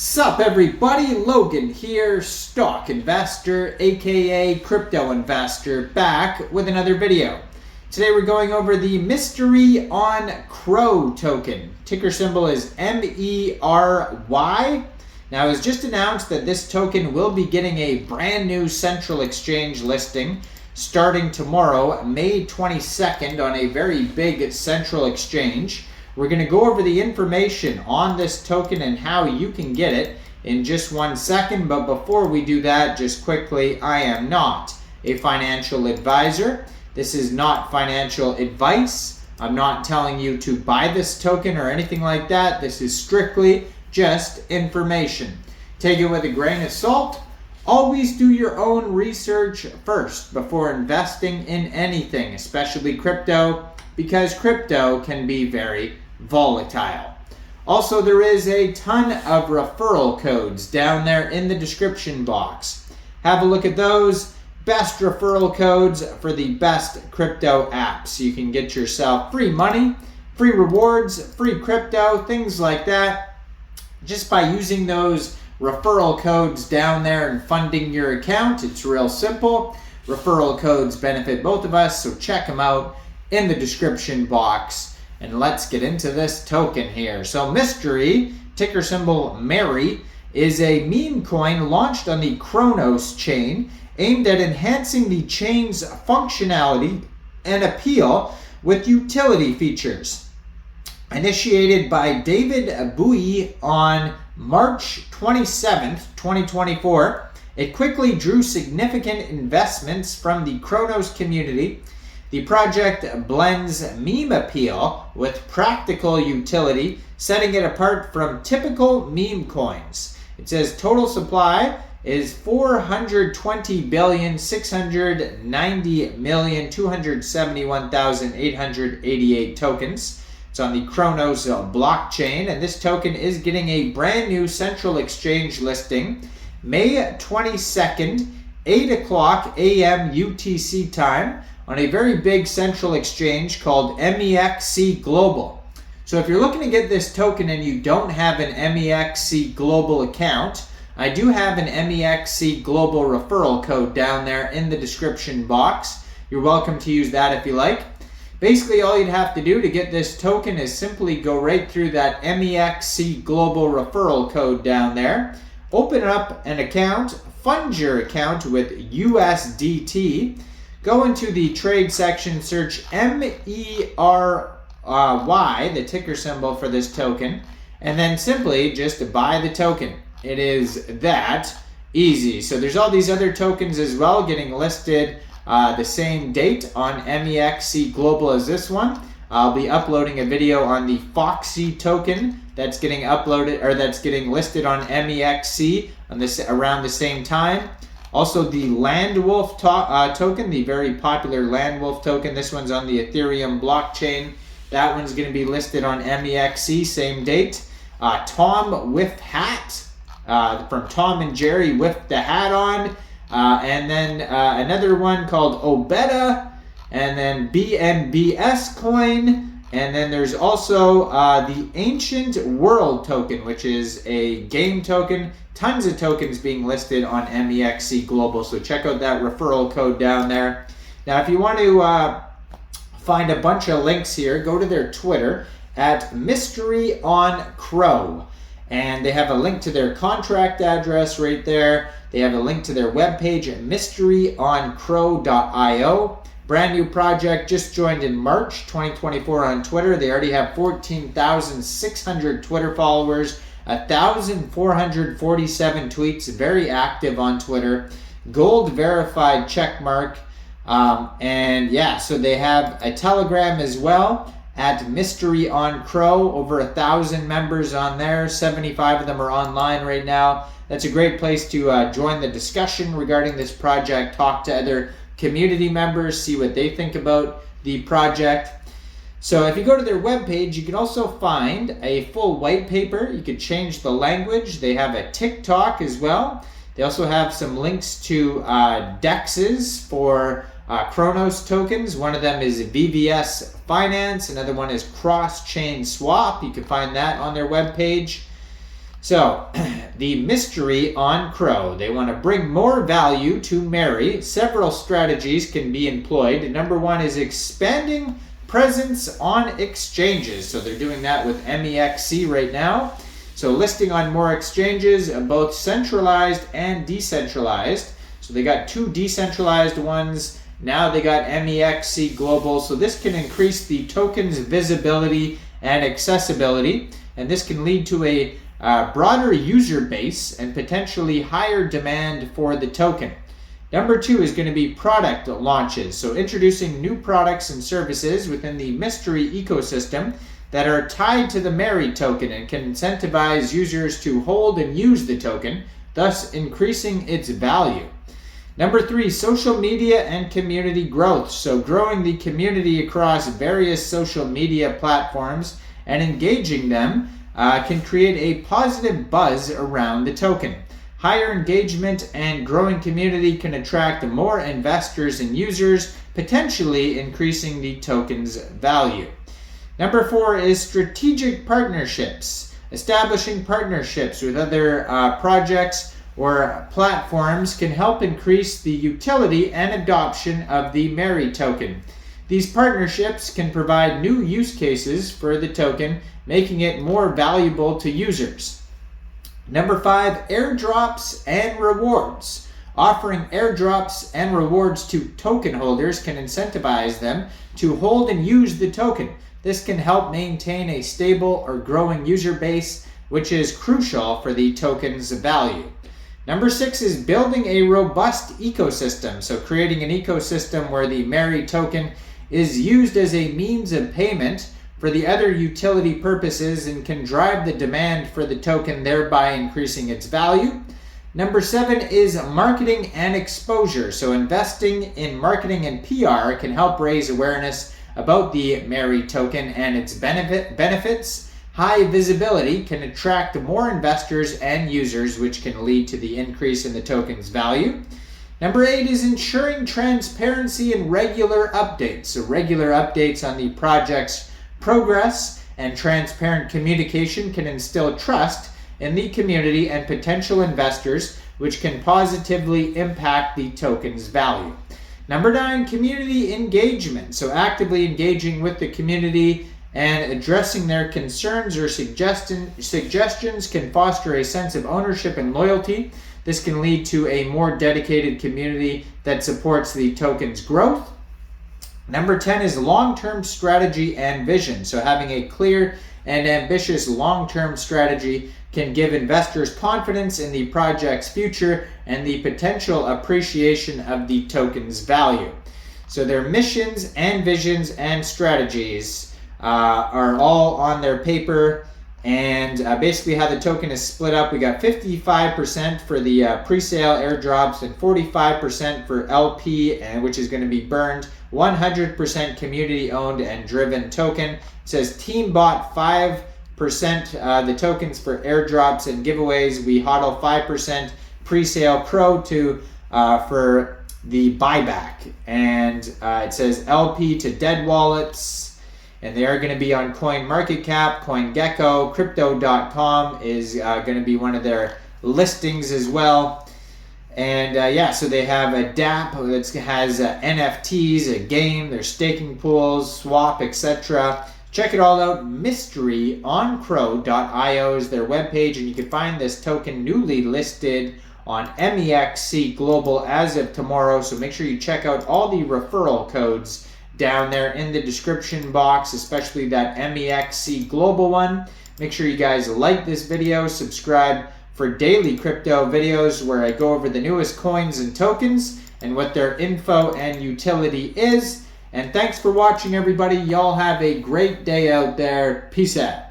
Sup everybody, Logan here, stock investor aka crypto investor, back with another video. Today we're going over the Mystery on CRO token. Ticker symbol is MERY. Now it was just announced that this token will be getting a brand new central exchange listing starting tomorrow, May 22nd, on a very big central exchange. We're going to go over the information on this token and how you can get it in just 1 second. But before we do that, just quickly, I am not a financial advisor. This is not financial advice. I'm not telling you to buy this token or anything like that. This is strictly just information. Take it with a grain of salt. Always do your own research first before investing in anything, especially crypto, because crypto can be very volatile. Also, there is a ton of referral codes down there in the description box. Have a look at those. Best referral codes for the best crypto apps. You can get yourself free money, free rewards, free crypto, things like that, just by using those referral codes down there and funding your account. It's real simple. Referral codes benefit both of us, so check them out in the description box. And let's get into this token here. So Mystery, ticker symbol Mery, is a meme coin launched on the Cronos chain aimed at enhancing the chain's functionality and appeal with utility features. Initiated by David Bowie on March 27th, 2024, it quickly drew significant investments from the Cronos community. The project blends meme appeal with practical utility, setting it apart from typical meme coins. It says total supply is 420,690,271,888 tokens. It's on the Cronos blockchain, and this token is getting a brand new central exchange listing May 22nd, 8 o'clock a.m. UTC time, on a very big central exchange called Mexc Global. So if you're looking to get this token and you don't have an Mexc Global account, I do have an Mexc Global referral code down there in the description box. You're welcome to use that if you like. Basically, all you'd have to do to get this token is simply go right through that Mexc Global referral code down there, open up an account, fund your account with USDT, go into the trade section, search MERY, the ticker symbol for this token, and then simply just buy the token. It is that easy. So there's all these other tokens as well getting listed the same date on Mexc Global as this one. I'll be uploading a video on the Foxy token that's getting uploaded, or that's getting listed on Mexc on this around the same time. Also, the Landwolf token, the very popular Landwolf token. This one's on the Ethereum blockchain. That one's going to be listed on Mexc, same date. Tom with hat, from Tom and Jerry with the hat on. And then another one called Obeta, and then BNBS coin. And then there's also the Ancient World token, which is a game token. Tons of tokens being listed on Mexc Global, so check out that referral code down there. Now, if you want to find a bunch of links here, go to their Twitter at Mystery on CRO. And they have a link to their contract address right there. They have a link to their webpage at mysteryoncro.io. Brand new project, just joined in March 2024 on Twitter. They already have 14,600 Twitter followers, 1,447 tweets, very active on Twitter, gold verified check mark. And yeah, so they have a Telegram as well at Mystery on CRO, over 1,000 members on there. 75 of them are online right now. That's a great place to join the discussion regarding this project, talk to other community members, see what they think about the project. So if you go to their webpage, you can also find a full white paper. You could change the language. They have a TikTok as well. They also have some links to DEXs for Cronos tokens. One of them is VVS Finance. Another one is Cross Chain Swap. You can find that on their webpage. So, the mystery on Crow. They want to bring more value to Mery. Several strategies can be employed. Number one is expanding presence on exchanges. So they're doing that with Mexc right now. So listing on more exchanges, both centralized and decentralized. So they got 2 decentralized ones. Now they got Mexc Global. So this can increase the token's visibility and accessibility. And this can lead to a broader user base and potentially higher demand for the token. Number 2 is going to be product launches. So introducing new products and services within the Mystery ecosystem that are tied to the Mery token and can incentivize users to hold and use the token, thus increasing its value. Number 3, social media and community growth. So growing the community across various social media platforms and engaging them can create a positive buzz around the token. Higher engagement and growing community can attract more investors and users, potentially increasing the token's value. Number 4 is strategic partnerships. Establishing partnerships with other projects or platforms can help increase the utility and adoption of the Mery token. These partnerships can provide new use cases for the token, making it more valuable to users. Number 5, airdrops and rewards. Offering airdrops and rewards to token holders can incentivize them to hold and use the token. This can help maintain a stable or growing user base, which is crucial for the token's value. Number 6 is building a robust ecosystem. So creating an ecosystem where the Mery token is used as a means of payment for the other utility purposes and can drive the demand for the token, thereby increasing its value. Number 7 is marketing and exposure. So investing in marketing and PR can help raise awareness about the Mery token and its benefits. High visibility can attract more investors and users, which can lead to the increase in the token's value. Number 8 is ensuring transparency and regular updates. So regular updates on the project's progress and transparent communication can instill trust in the community and potential investors, which can positively impact the token's value. Number 9, community engagement. So actively engaging with the community and addressing their concerns or suggestions can foster a sense of ownership and loyalty. This can lead to a more dedicated community that supports the token's growth. Number 10 is long-term strategy and vision. So having a clear and ambitious long-term strategy can give investors confidence in the project's future and the potential appreciation of the token's value. So their missions and visions and strategies are all on their paper, and basically how the token is split up. We got 55% for the pre-sale airdrops and 45% for LP, which is going to be burned. 100% community owned and driven token. It says team bought 5% the tokens for airdrops and giveaways. We hodl 5% pre-sale pro to for the buyback, and it says LP to dead wallets. And they are going to be on CoinMarketCap, CoinGecko, Crypto.com is going to be one of their listings as well. And yeah, so they have a DApp that has NFTs, a game, their staking pools, swap, etc. Check it all out. Mystery on Crow.io is their webpage, and you can find this token newly listed on Mexc Global as of tomorrow. So make sure you check out all the referral codes down there in the description box, especially that Mexc Global one. Make sure you guys like this video, subscribe for daily crypto videos where I go over the newest coins and tokens and what their info and utility is. And thanks for watching, everybody. Y'all have a great day out there. Peace out.